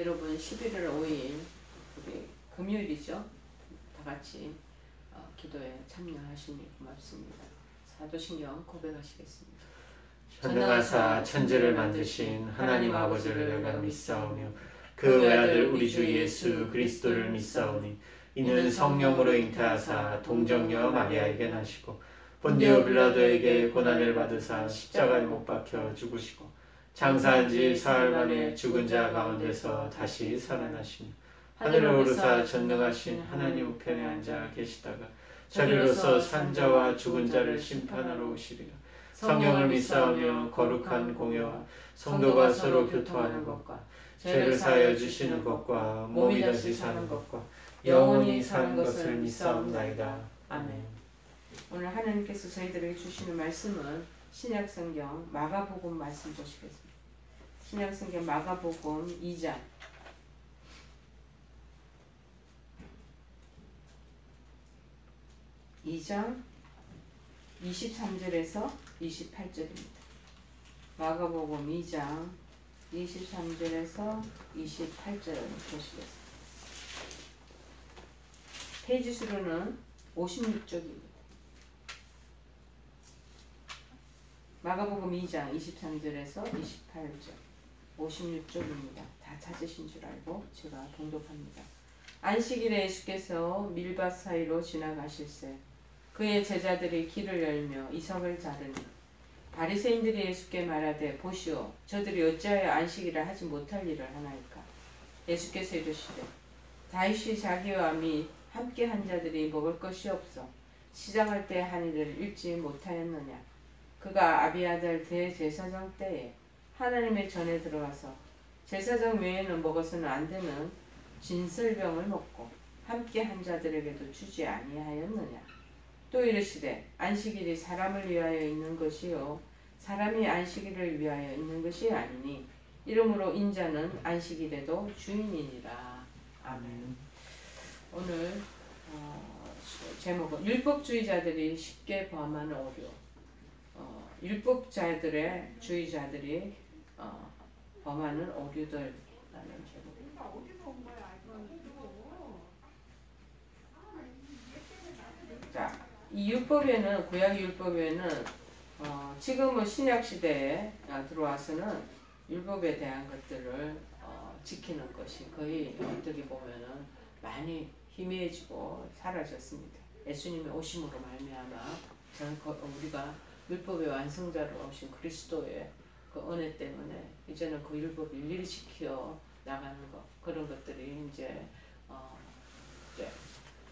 여러분 11월 5일 우리 금요일이죠. 다 같이 기도에 참여하시니 고맙습니다. 사도신경 고백하시겠습니다. 전능하사 천지를 만드신 하나님 아버지를 내가 믿사오며 그 외아들 우리 주 예수 그리스도를 믿사오니 이는 성령으로 잉태하사 동정녀 마리아에게 나시고 본디오 빌라도에게 고난을 받으사 십자가에 못 박혀 죽으시고 장사한 지 사흘 만에 죽은 자 가운데서 다시 살아나시며 하늘에 오르사 전능하신 하나님 우편에 앉아 계시다가 저리로서 산 자와 죽은 자를 심판하러 오시리라. 성령을 믿사오며 거룩한 공회와 성도가 서로 교통하는 것과 죄를 사하여 주시는 것과 몸이 다시 사는 것과 영원히 사는 것을 믿사옵나이다. 아멘. 오늘 하나님께서 저희들에게 주시는 말씀은 신약성경 마가복음 말씀 보시겠습니다. 신약성경 마가복음 2장 23절에서 28절입니다. 마가복음 2장 23절에서 28절 보시겠습니다. 페이지 수로는 56쪽입니다. 마가복음 2장 23절에서 28절 56쪽입니다. 다 찾으신 줄 알고 제가 봉독합니다. 안식일에 예수께서 밀밭 사이로 지나가실새 그의 제자들이 길을 열며 이삭을 자르니 바리새인들이 예수께 말하되 보시오 저들이 어찌하여 안식일을 하지 못할 일을 하나이까. 예수께서 이르시되 다윗이 자기와 및 함께 한 자들이 먹을 것이 없어 시장할 때 한 일을 읽지 못하였느냐. 그가 아비아달 대제사장 때에 하나님의 전에 들어가서 제사장 외에는 먹어서는 안 되는 진설병을 먹고 함께 한 자들에게도 주지 아니하였느냐. 또 이르시되 안식일이 사람을 위하여 있는 것이요 사람이 안식일을 위하여 있는 것이 아니니 이러므로 인자는 안식일에도 주인이니라. 아멘. 오늘 제목은 율법주의자들이 쉽게 범하는 오류. 율법자들의 주의자들이 범하는 오류들라는 제목입니다. 자, 이 율법에는 구약 율법에는 지금은 신약 시대에 들어와서는 율법에 대한 것들을 지키는 것이 거의 어떻게 보면은 많이 희미해지고 사라졌습니다. 예수님의 오심으로 말미암아 우리가 율법의 완성자로 오신 그리스도의 그 은혜 때문에 이제는 그 율법 일일이 지켜 나가는 것 그런 것들이 이제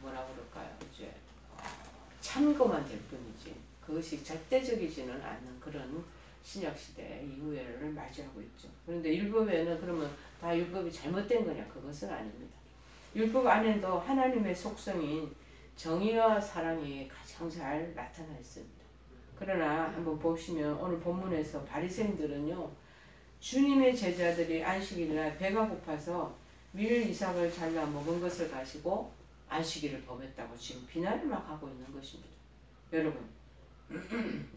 뭐라 그럴까요? 이제 참고만 될 뿐이지 그것이 절대적이지는 않는 그런 신약 시대 이후를 맞이하고 있죠. 그런데 율법에는 그러면 다 율법이 잘못된 거냐? 그것은 아닙니다. 율법 안에도 하나님의 속성인 정의와 사랑이 가장 잘 나타나 있습니다. 그러나 한번 보시면 오늘 본문에서 바리새인들은요 주님의 제자들이 안식일날 배가 고파서 밀 이삭을 잘라 먹은 것을 가지고 안식일을 범했다고 지금 비난을 막 하고 있는 것입니다. 여러분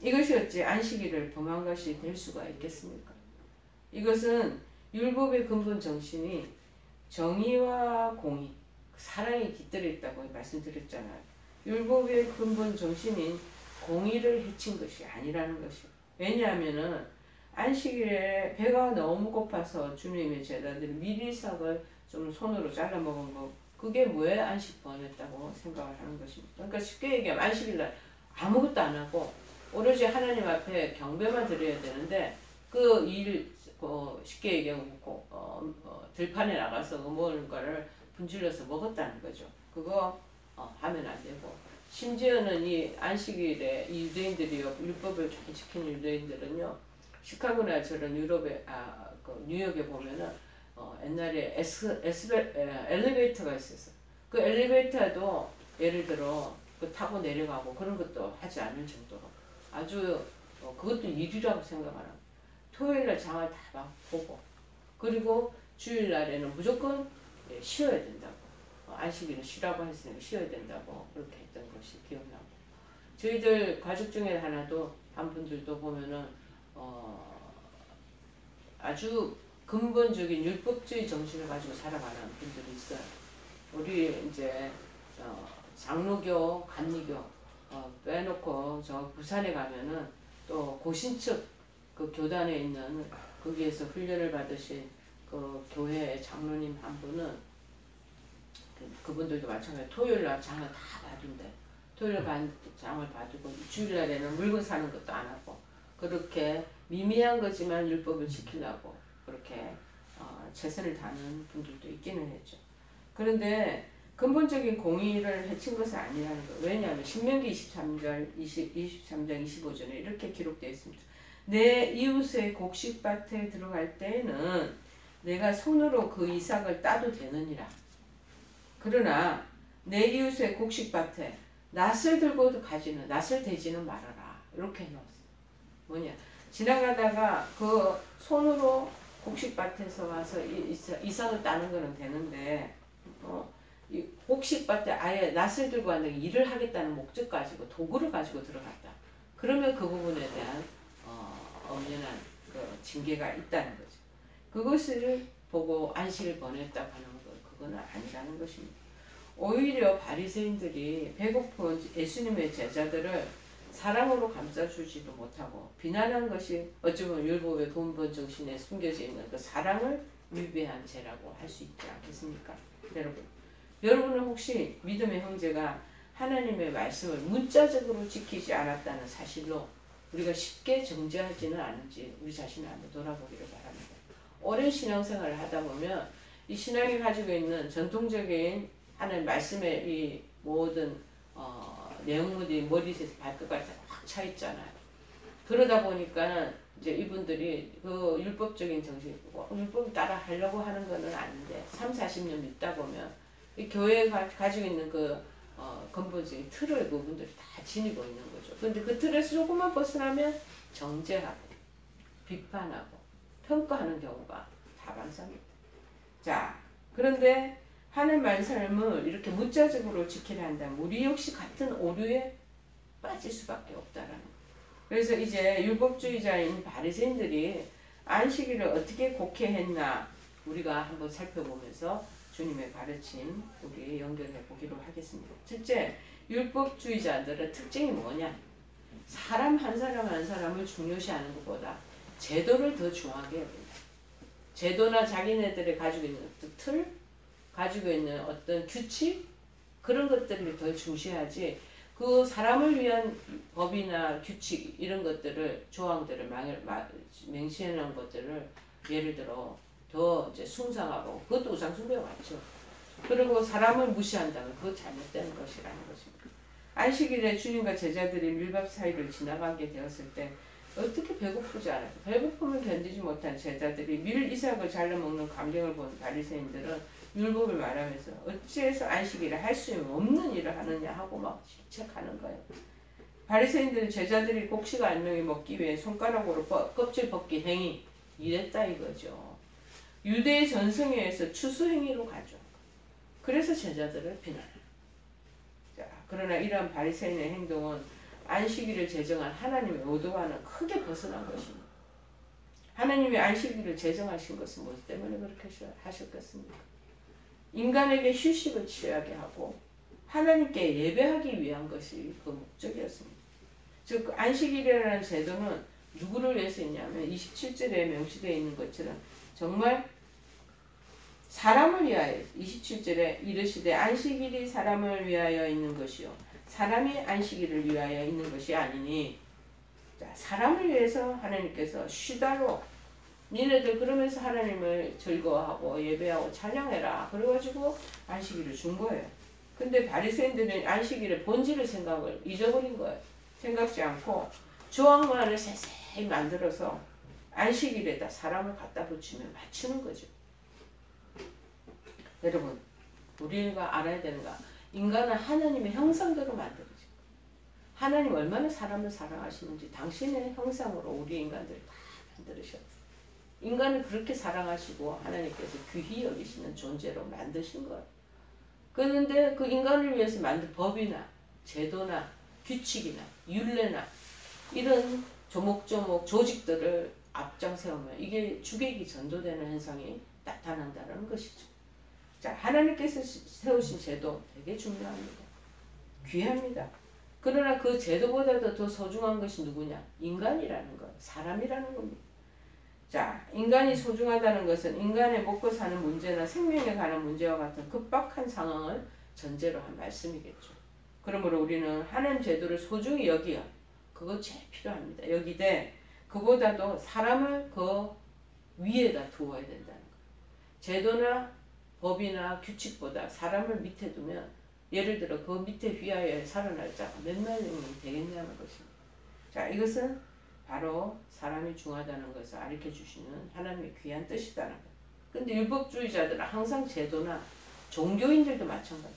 이것이 어찌 안식일을 범한 것이 될 수가 있겠습니까? 이것은 율법의 근본 정신이 정의와 공의, 사랑이 깃들어 있다고 말씀드렸잖아요. 율법의 근본 정신인 공의를 해친 것이 아니라는 것이에요. 왜냐하면은 안식일에 배가 너무 고파서 주님의 제자들이 밀이삭을 좀 손으로 잘라 먹은 거 그게 왜 안식 범했다고 생각을 하는 것입니다. 그러니까 쉽게 얘기하면 안식일날 아무것도 안 하고 오로지 하나님 앞에 경배만 드려야 되는데 그 일 쉽게 얘기하면 들판에 나가서 뭔가를 분질러서 먹었다는 거죠. 그거 하면 안 되고 심지어는 이 안식일에 이 유대인들이요 율법을 잘 지키는 유대인들은요 시카고나 저런 유럽에 뉴욕에 보면은 옛날에 엘리베이터가 있었어. 그 엘리베이터도 예를 들어 그 타고 내려가고 그런 것도 하지 않을 정도로 아주 그것도 일이라고 생각하는. 토요일날 장을 다 막 보고 그리고 주일날에는 무조건 쉬어야 된다고. 안식일은 쉬라고 했으니까 쉬어야 된다고 그렇게 했던 것이 기억나고 저희들 가족 중에 하나도 한 분들도 보면은 아주 근본적인 율법주의 정신을 가지고 살아가는 분들이 있어요. 우리 이제 장로교, 감리교 빼놓고 저 부산에 가면은 또 고신측 그 교단에 있는 거기에서 훈련을 받으신 그 교회 장로님 한 분은 그분들도 마찬가지로 토요일날 장을 다 봐준대. 토요일 장을 봐주고 주일날에는 물건 사는 것도 안 하고 그렇게 미미한 거지만 율법을 지키려고 그렇게 최선을 다하는 분들도 있기는 했죠. 그런데 근본적인 공의를 해친 것은 아니라는 거예요. 왜냐하면 신명기 23장 25절에 이렇게 기록되어 있습니다. 내 이웃의 곡식밭에 들어갈 때에는 내가 손으로 그 이삭을 따도 되느니라. 그러나 내 이웃의 곡식밭에 낫을 들고 가지는 낫을 대지는 말아라. 이렇게 해놓았어요. 뭐냐? 지나가다가 그 손으로 곡식밭에서 와서 이삭을 따는 거는 되는데 이 곡식밭에 아예 낫을 들고 왔는데 일을 하겠다는 목적 가지고 도구를 가지고 들어갔다. 그러면 그 부분에 대한 엄연한 그 징계가 있다는 거죠. 그것을 보고 안식을 권했다고 하는 것 그거는 아니라는 것입니다. 오히려 바리새인들이 배고픈 예수님의 제자들을 사랑으로 감싸주지도 못하고 비난한 것이 어쩌면 율법의 근본 정신에 숨겨져 있는 그 사랑을 위배한 죄라고 할 수 있지 않겠습니까? 여러분은 혹시 믿음의 형제가 하나님의 말씀을 문자적으로 지키지 않았다는 사실로 우리가 쉽게 정죄하지는 않은지 우리 자신을 한번 돌아보기를 바랍니다. 오랜 신앙생활을 하다 보면 이 신앙이 가지고 있는 전통적인 하나님 말씀의 이 모든 내용물이 머리에서 발끝까지 확 차 있잖아요. 그러다 보니까 이제 이분들이 그 율법적인 정신, 율법을 따라 하려고 하는 거는 아닌데 30-40년 믿다 보면 이 교회가 가지고 있는 그 근본적인 틀을 그분들이 다 지니고 있는 거죠. 근데 그 틀에서 조금만 벗어나면 정죄하고 비판하고 평가하는 경우가 다반사입니다. 자, 그런데 하나님 말씀을 이렇게 문자적으로 지키려 한다면 우리 역시 같은 오류에 빠질 수밖에 없다라는 거예요. 그래서 이제 율법주의자인 바리새인들이 안식일을 어떻게 곡해했나 우리가 한번 살펴보면서 주님의 가르침 우리 연결해 보기로 하겠습니다. 첫째, 율법주의자들의 특징이 뭐냐? 사람 한 사람 한 사람을 중요시하는 것보다 제도를 더 중요하게 해야 된다. 제도나 자기네들이 가지고 있는 어떤 틀, 가지고 있는 어떤 규칙 그런 것들을 더 중시하지 그 사람을 위한 법이나 규칙 이런 것들을 조항들을 맹시해 놓은 것들을 예를 들어 더 이제 숭상하고 그것도 우상 숭배가 맞죠. 그리고 사람을 무시한다면 그거 잘못된 것이라는 것입니다. 안식일에 주님과 제자들이 밀밥 사이를 지나가게 되었을 때 어떻게 배고프지 않아요? 배고픔을 견디지 못한 제자들이 밀 이삭을 잘라 먹는 광경을 본 바리새인들은 율법을 말하면서 어찌해서 안식일에 할 수 없는 일을 하느냐 하고 막 질책하는 거예요. 바리새인들은 제자들이 곡식 안녕히 먹기 위해 손가락으로 껍질 벗기 행위 이랬다 이거죠. 유대의 전승회에서 추수 행위로 가죠. 그래서 제자들을 비난해요. 자, 그러나 이러한 바리새인의 행동은 안식일을 제정한 하나님의 의도와는 크게 벗어난 것입니다. 하나님이 안식일을 제정하신 것은 무엇 때문에 그렇게 하셨겠습니까? 인간에게 휴식을 취하게 하고 하나님께 예배하기 위한 것이 그 목적이었습니다. 즉 안식일이라는 제도는 누구를 위해서 있냐면 27절에 명시되어 있는 것처럼 정말 사람을 위하여 27절에 이르시되 안식일이 사람을 위하여 있는 것이요 사람이 안식일을 위하여 있는 것이 아니니 자, 사람을 위해서 하나님께서 쉬다로 니네들 그러면서 하나님을 즐거워하고 예배하고 찬양해라 그래가지고 안식일을 준 거예요. 근데 바리새인들은 안식일의 본질을 생각을 잊어버린 거예요. 생각지 않고 조항만을 세세히 만들어서 안식일에다 사람을 갖다 붙이면 맞추는 거죠. 여러분 우리가 알아야 되는가? 인간은 하나님의 형상대로 만들어져. 하나님 얼마나 사람을 사랑하시는지 당신의 형상으로 우리 인간들을 다 만들으셨어요. 인간을 그렇게 사랑하시고 하나님께서 귀히 여기시는 존재로 만드신 거예요. 그런데 그 인간을 위해서 만든 법이나 제도나 규칙이나 율례나 이런 조목조목 조직들을 앞장 세우면 이게 주객이 전도되는 현상이 나타난다는 것이죠. 자, 하나님께서 세우신 제도 되게 중요합니다. 귀합니다. 그러나 그 제도보다도 더 소중한 것이 누구냐? 인간이라는 것, 사람이라는 겁니다. 자, 인간이 소중하다는 것은 인간의 먹고 사는 문제나 생명에 관한 문제와 같은 급박한 상황을 전제로 한 말씀이겠죠. 그러므로 우리는 하나님 제도를 소중히 여기어 그거 제일 필요합니다. 여기되 그보다도 사람을 그 위에다 두어야 된다는 거예요. 제도나 법이나 규칙보다 사람을 밑에 두면 예를 들어 그 밑에 휘하에 살아날 자가 몇만 명이 되겠냐는 것입니다. 자, 이것은 바로 사람이 중하다는 것을 가르쳐 주시는 하나님의 귀한 뜻이다는 거예요. 근데 율법주의자들은 항상 제도나 종교인들도 마찬가지.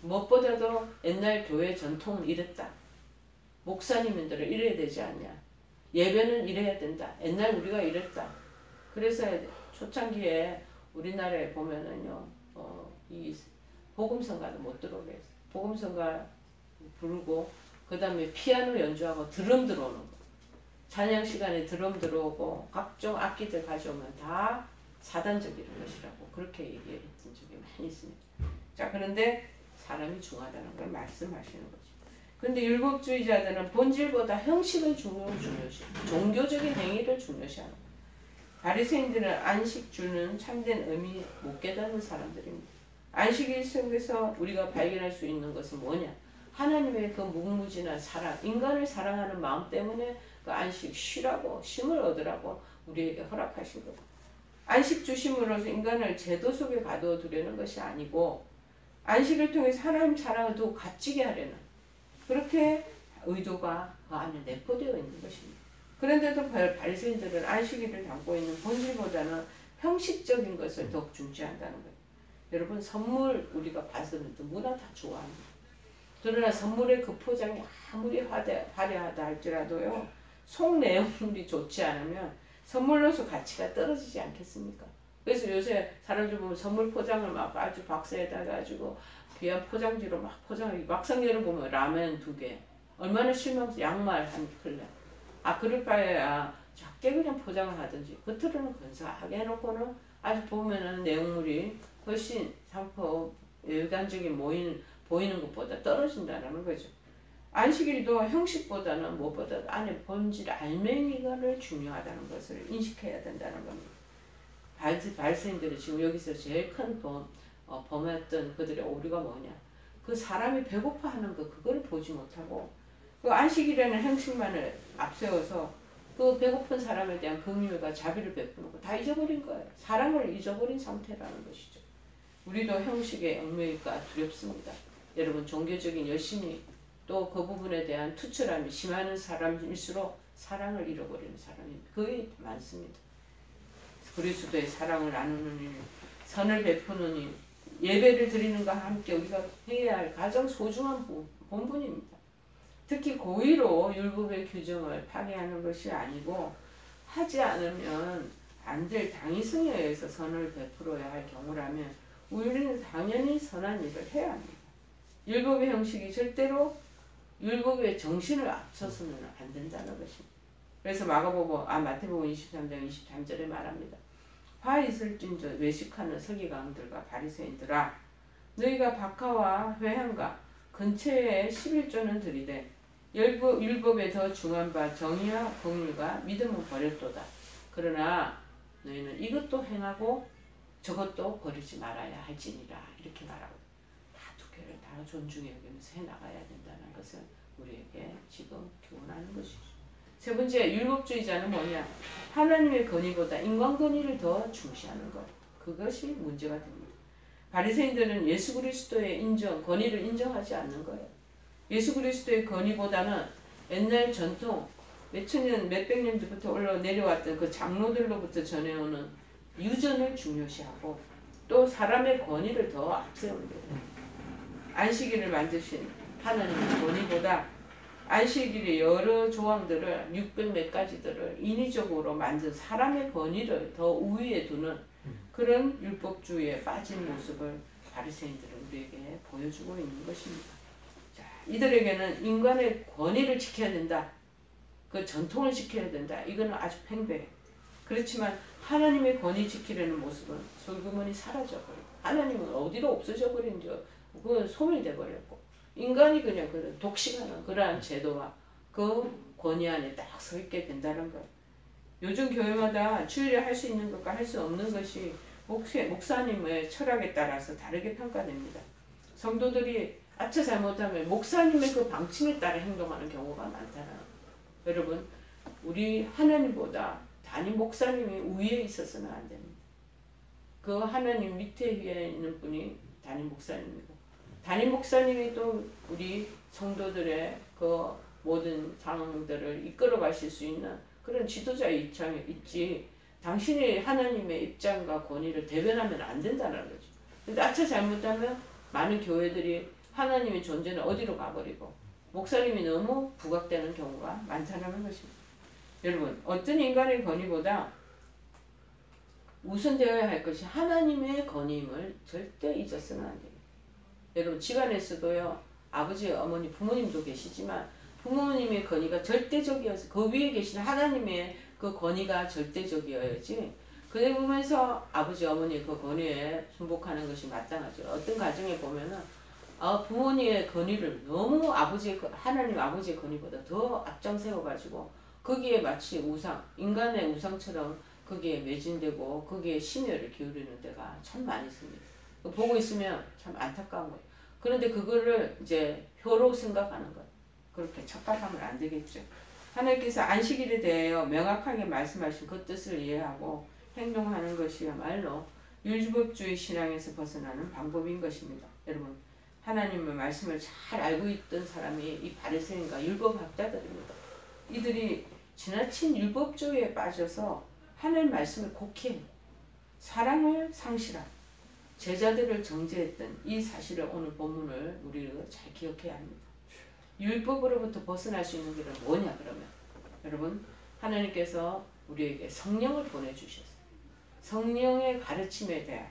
무엇보다도 옛날 교회 전통은 이랬다. 목사님들은 이래야 되지 않냐. 예배는 이래야 된다. 옛날 우리가 이랬다. 그래서 초창기에 우리나라에 보면은요, 이 복음성가도 못 들어오게 했어요. 복음성가 부르고 그 다음에 피아노 연주하고 드럼 들어오는 거. 찬양 시간에 드럼 들어오고 각종 악기들 가져오면 다 사단적인 것이라고 그렇게 얘기했던 적이 많이 있습니다. 자, 그런데 사람이 중하다는 걸 말씀하시는 거죠. 그런데 율법주의자들은 본질보다 형식을 중요시, 종교적인 행위를 중요시하는 거예요. 바리새인들은 안식주는 참된 의미 못 깨닫는 사람들입니다. 안식일 속에서 우리가 발견할 수 있는 것은 뭐냐? 하나님의 그 무궁무진한 사랑, 인간을 사랑하는 마음 때문에 그 안식 쉬라고 쉼을 얻으라고 우리에게 허락하신 것. 안식 주심으로써 인간을 제도 속에 가두어 두려는 것이 아니고 안식을 통해서 하나님 사랑을 더 값지게 하려는 그렇게 의도가 그 안에 내포되어 있는 것입니다. 그런데도 바리새인들은 안식일을 담고 있는 본질보다는 형식적인 것을 더욱 중시한다는 거예요. 여러분, 선물 우리가 받으면 누구나 다 좋아합니다. 그러나 선물의 그 포장이 아무리 화려하다 할지라도요, 속 내용물이 좋지 않으면 선물로서 가치가 떨어지지 않겠습니까? 그래서 요새 사람들 보면 선물 포장을 막 아주 박스에다 가지고 귀한 포장지로 막 포장하고 막상 열어보면 라면 2개, 얼마나 실망스러워. 양말 한 클레. 아, 그럴 바에야 작게 그냥 포장을 하든지 겉으로는 근사하게 해놓고는 아주 보면은 내용물이 훨씬 상품 일관적인 보이는 것보다 떨어진다는 거죠. 안식일도 형식보다는 무엇보다 안에 본질 알맹이를 중요하다는 것을 인식해야 된다는 겁니다. 바리새인들이 지금 여기서 제일 큰 범했던 그들의 오류가 뭐냐? 그 사람이 배고파하는 그거를 보지 못하고 그 안식일에는 형식만을 앞세워서 그 배고픈 사람에 대한 긍휼과 자비를 베푸는 거 다 잊어버린 거예요. 사랑을 잊어버린 상태라는 것이죠. 우리도 형식에 얽매일까 두렵습니다. 여러분, 종교적인 열심이 또 그 부분에 대한 투철함이 심한 사람일수록 사랑을 잃어버리는 사람이 거의 많습니다. 그리스도의 사랑을 나누는 일, 선을 베푸는 일, 예배를 드리는가 함께 우리가 해야 할 가장 소중한 본분입니다. 특히 고의로 율법의 규정을 파괴하는 것이 아니고 하지 않으면 안 될 당위성에 의해서 선을 베풀어야 할 경우라면 우리는 당연히 선한 일을 해야 합니다. 율법의 형식이 절대로 율법의 정신을 앞서서는 안 된다는 것입니다. 그래서 마태복음 23장 23절에 말합니다. 화 있을진저 외식하는 서기관들과 바리새인들아, 너희가 박하와 회향과 근처에 11조는 들이되 율법에 더 중한 바 정의와 공의가 믿음은 버렸도다. 그러나 너희는 이것도 행하고 저것도 버리지 말아야 할지니라. 이렇게 말하고 다 두 개를 다 존중해 여기면서 해나가야 된다는 것을 우리에게 지금 교훈하는 것이죠. 세 번째, 율법주의자는 뭐냐? 하나님의 권위보다 인간 권위를 더 중시하는 것. 그것이 문제가 됩니다. 바리새인들은 예수 그리스도의 권위를 인정하지 않는 거예요. 예수 그리스도의 권위보다는 옛날 전통 몇백 년 전부터 내려왔던 그 장로들로부터 전해오는 유전을 중요시하고 또 사람의 권위를 더 앞세우는 거예요. 안식일을 만드신 하나님의 권위보다 안식일의 여러 조항들을 600몇 가지들을 인위적으로 만든 사람의 권위를 더 우위에 두는 그런 율법주의에 빠진 모습을 바리새인들은 우리에게 보여주고 있는 것입니다. 자, 이들에게는 인간의 권위를 지켜야 된다. 그 전통을 지켜야 된다. 이거는 아주 팽배해. 그렇지만 하나님의 권위 지키려는 모습은 솔로몬이 사라져버리고 하나님은 어디로 없어져 버린지 그건 소멸돼 버렸고 인간이 그냥 그런 독식하는 그러한 제도와 그 권위 안에 딱 서 있게 된다는 거예요. 요즘 교회마다 주일에 할 수 있는 것과 할 수 없는 것이 목사님의 철학에 따라서 다르게 평가됩니다. 성도들이 아차 잘못하면 목사님의 그 방침에 따라 행동하는 경우가 많다는 거예요. 여러분, 우리 하나님보다 담임 목사님이 우위에 있어서는 안 됩니다. 그 하나님 밑에 위에 있는 분이 담임 목사님이고 담임 목사님이 또 우리 성도들의 그 모든 상황들을 이끌어 가실 수 있는 그런 지도자의 입장에 있지 당신이 하나님의 입장과 권위를 대변하면 안 된다는 거죠. 근데 아차 잘못하면 많은 교회들이 하나님의 존재는 어디로 가버리고 목사님이 너무 부각되는 경우가 많다는 것입니다. 여러분, 어떤 인간의 권위보다 우선되어야 할 것이 하나님의 권위임을 절대 잊어서는 안 됩니다. 여러분, 집안에서도요, 아버지, 어머니, 부모님도 계시지만 부모님의 권위가 절대적이어서 그 위에 계신 하나님의 그 권위가 절대적이어야지 그래 보면서 아버지, 어머니의 그 권위에 순복하는 것이 마땅하죠. 어떤 가정에 보면은 부모님의 권위를 너무 하나님 아버지의 권위보다 더 앞장 세워가지고 거기에 마치 우상, 인간의 우상처럼 거기에 매진되고 거기에 심혈을 기울이는 데가 참 많이 있습니다. 보고 있으면 참 안타까운 거예요. 그런데 그거를 이제 효로 생각하는 거예요. 그렇게 착각하면 안 되겠죠. 하나님께서 안식일에 대하여 명확하게 말씀하신 그 뜻을 이해하고 행동하는 것이야말로 율법주의 신앙에서 벗어나는 방법인 것입니다. 여러분, 하나님의 말씀을 잘 알고 있던 사람이 이 바리새인과 율법학자들입니다. 이들이 지나친 율법주의에 빠져서 하나님 말씀을 곡해해 사랑을 상실한 제자들을 정죄했던 이 사실을 오늘 본문을 우리가 잘 기억해야 합니다. 율법으로부터 벗어날 수 있는 길은 뭐냐 그러면 여러분, 하나님께서 우리에게 성령을 보내주셨어요. 성령의 가르침에 대한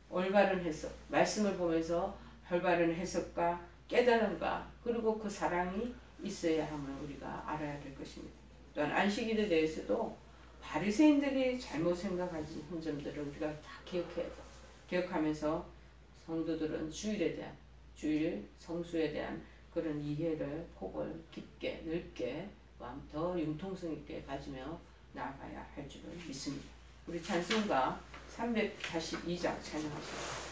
올바른 해석, 말씀을 보면서 올바른 해석과 깨달음과 그리고 그 사랑이 있어야 함을 우리가 알아야 될 것입니다. 또한 안식일에 대해서도 바리새인들이 잘못 생각하는 점들을 우리가 다 기억해야 돼요. 기억하면서 성도들은 주일에 대한 주일 성수에 대한 그런 이해를 폭을 깊게 넓게 더 융통성 있게 가지며 나아가야 할 줄을 믿습니다. 우리 찬송가 342장 찬양하시죠.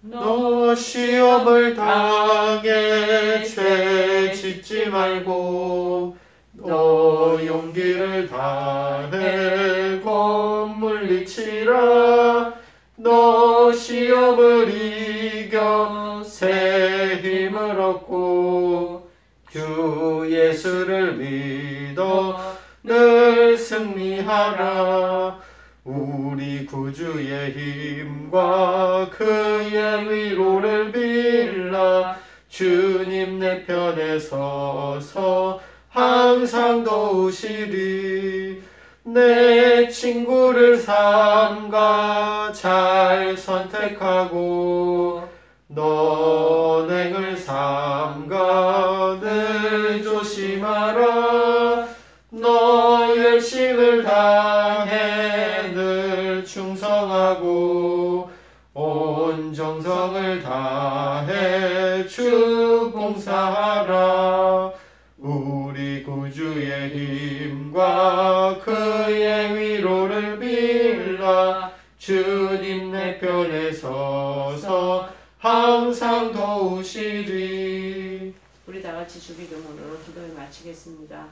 너 시험을 당해 죄 짓지 말고 너 용기를 다해 곧 물리치라. 너 시험을 이겨 새 힘을 얻고 주 예수를 믿어 늘 승리하라. 우리 구주의 힘과 그의 위로를 빌라. 주님 내 편에 서서 항상 도우시리. 내 친구를 삼가 잘 선택하고 너행을 삼가 늘 조심하라. 너 열심을 다해 늘 충성하고 온 정성을 다해 주 봉사하라. 우리 구주의 힘과 그의 위로를 빌라. 주님 내 편에 서서 항상 도우시리. 우리 다 같이 주기도문으로 기도를 마치겠습니다.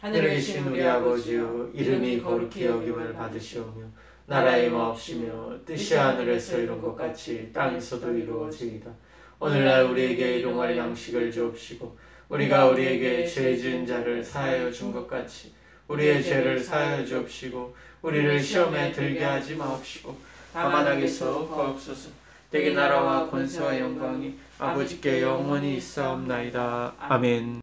하늘에 계신 우리 아버지여, 이름이 거룩히 여김을 받으시오며 나라의 마옵시며 뜻이 하늘에서 이룬 것 같이 땅에서도 이루어지이다. 오늘날 우리에게 일용할 양식을 주옵시고 우리가 우리에게 죄 지은 자를 사하여 준 것 같이 우리의 죄를 사하여 주옵시고 우리를 시험에 들게 하지 마옵시고 다만 악에서 구하옵소서. 대개 나라와 권세와 영광이 아버지께 영원히 있사옵나이다. 아멘.